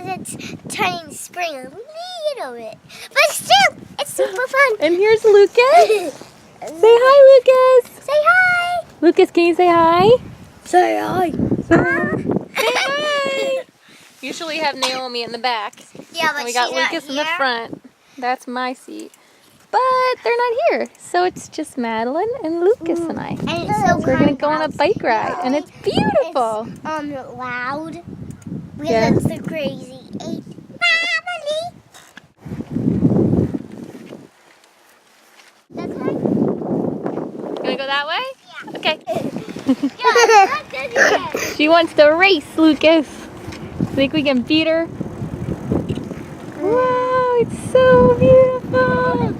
because it's turning spring a little bit. But still, it's super fun. And here's Lucas. Say hi, Lucas. Say hi. Lucas, can you say hi? Say hi. Say hi. Usually have Naomi in the back. Yeah, but And we got she's Lucas not in the here. front. That's my seat. But they're not here. So it's just Madeline and Lucas and I. And it's so We're going to go on a bike ride. And it's beautiful. It's loud. Because Yeah. it's the Crazy8 Family. That's right. You want to go that way? Yeah. Okay. Yeah, She wants to race, Lucas. Think we can beat her? Wow, it's so beautiful.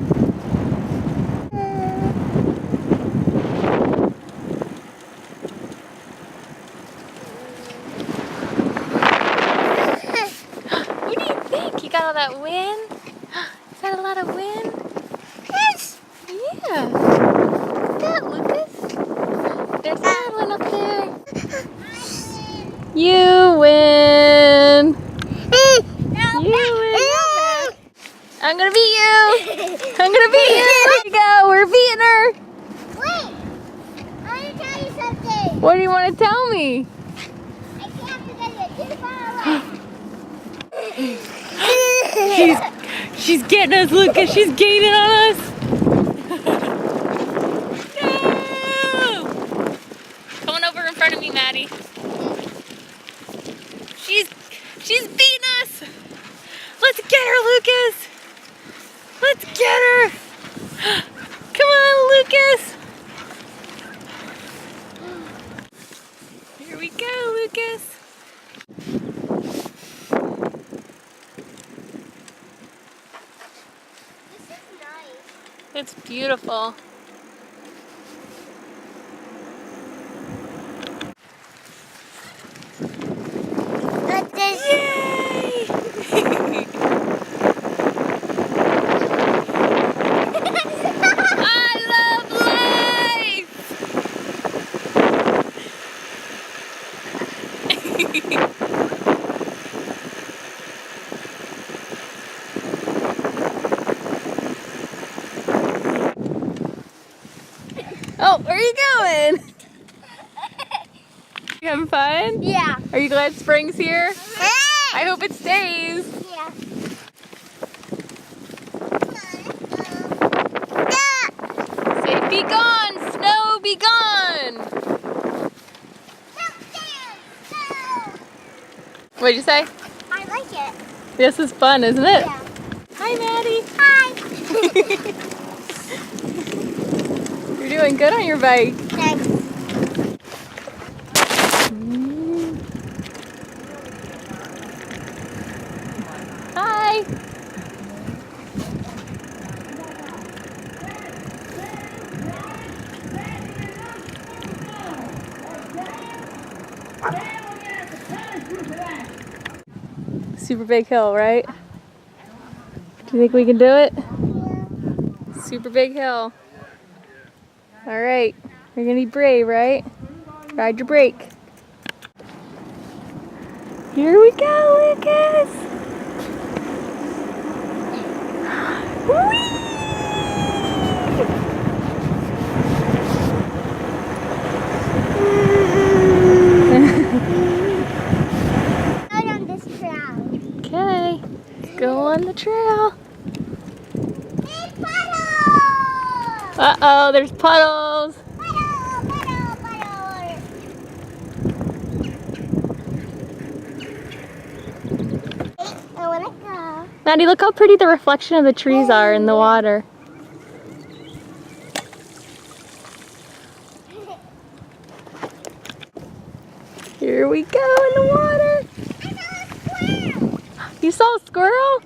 What do you think? You got all that wind? Is that a lot of wind? Yes. Yeah. Look at that, Lucas. There's Madeline up there. You win. You win. I'm gonna beat you. I'm gonna beat you. There you go. We're beating her. Wait. I want to tell you something. What do you want to tell me? I can't because you're too far away. She's getting us, Lucas. She's gaining on us. No! Come on over in front of me, Maddie. She's beating us. Let's get her, Lucas. Let's get her. Come on, Lucas. Here we go, Lucas. This is nice. It's beautiful. But this Yay! I love life! Oh, where are you going? You having fun? Yeah. Are you glad spring's here? Hey! I hope it stays. Yeah. Say, be gone, snow, be gone. What'd you say? I like it. This is fun, isn't it? Yeah. Hi, Maddie. Hi. You're doing good on your bike. Thanks. Hi. Super big hill, right? Do you think we can do it? Super big hill. All right, you're gonna be brave, right? Ride your brake. Here we go, Lucas. Whee! Go down this trail. Okay, let's go on the trail. Big puddle! Uh-oh, there's puddles. Puddle, puddle, puddle. I want to go. Maddie, look how pretty the reflection of the trees are in the water. Here we go in the water. You saw a squirrel?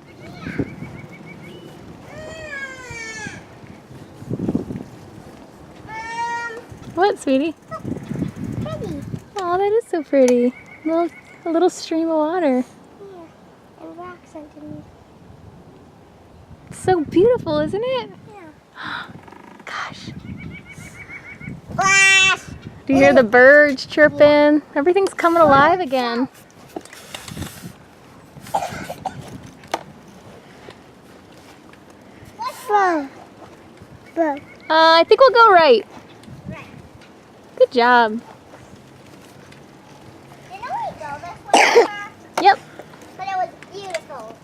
What, sweetie? Pretty. Oh, that is so pretty. A little stream of water. Yeah. And rocks underneath. It's so beautiful, isn't it? Yeah. Gosh. Splash! Do you hear the birds chirping? Everything's coming alive again. wrong? Both. I think we'll go right. Right. Good job. Didn't we go this way? Yep. But it was beautiful.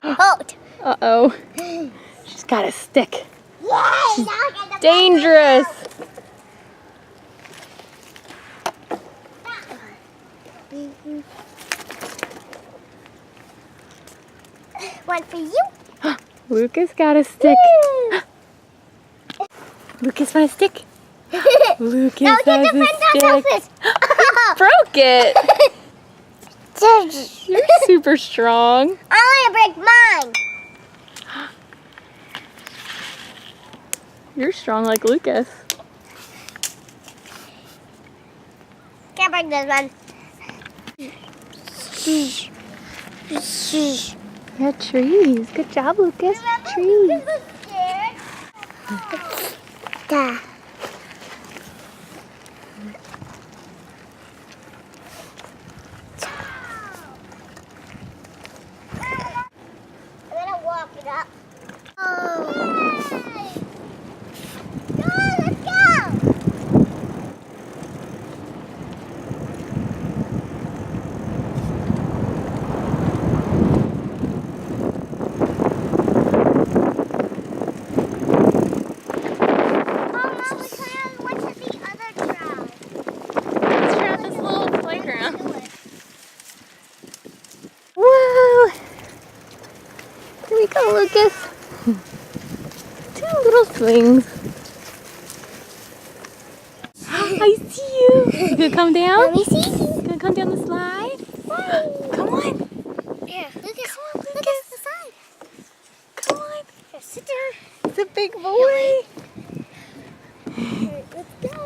Hold. Uh-oh. She's got a stick. Yay! Now I get the Dangerous. One for you. Lucas got a stick. Lucas found a stick. Lucas Now get has the a friend's stick. house. Broke it. You're super strong. I want to break mine. You're strong like Lucas. Can't break this one. Yeah, trees. Good job, Lucas. Trees. Duh. I'm gonna walk it up. Oh. Go, let's go. Let's try out this little playground. Whoa! Here we go, Lucas. 2 little swings. I see you. You gonna come down? Let me see. You gonna come down the slide? Come on. Here, Lucas. Come on, Lucas. Look at the side. Come on. Here, sit down. It's a big boy. Here, let's go.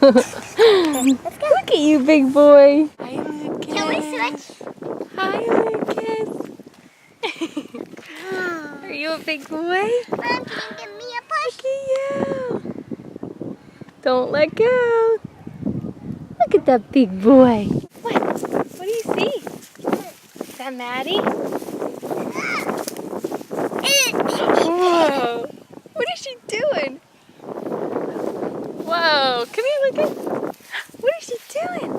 Let's go. Look at you, big boy. Hi, Lucas. Can we switch? Hi, Lucas. Are you a big boy? Mom, can you give me a push? Look at you. Don't let go. Look at that big boy. What? What do you see? Is that Maddie? Whoa. What is she doing? Whoa. Come here, Lucas. What is she doing?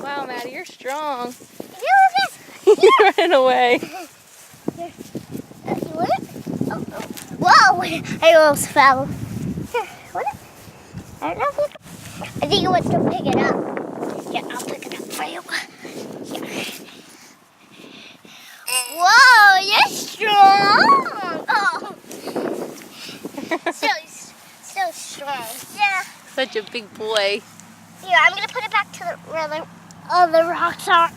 Wow, Maddie, you're strong. Here, Lucas. You're running away. You want it? Oh. Whoa, I almost fell. Here, want it? I don't know if you can. I think you want to pick it up. Yeah, I'll pick it up for you. Here. Whoa, you're strong. Oh. So strong. Yeah. Such a big boy. Here, I'm going to put it back to where the other rocks are.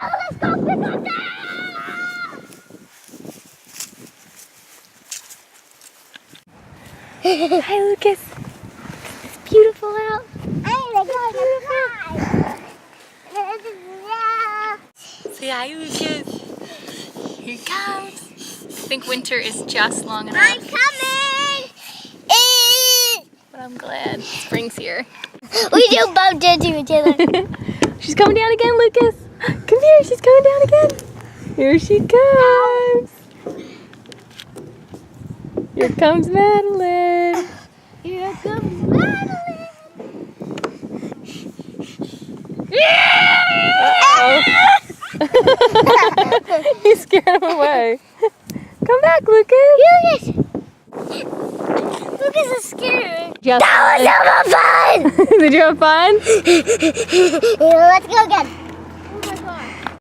Oh, let's go pick up that! Hi, Lucas. It's beautiful out. I'm going to go Say hi, Lucas. Here it comes. I think winter is just long enough. I'm coming! But I'm glad spring's here. We do bump into each other. She's coming down again, Lucas. Come here, she's coming down again. Here she comes. Here comes Madeline. Here comes Madeline. Uh-oh. You scared him away. Come back, Lucas. Lucas is scared. That was so much fun! Did you have fun? Let's go again.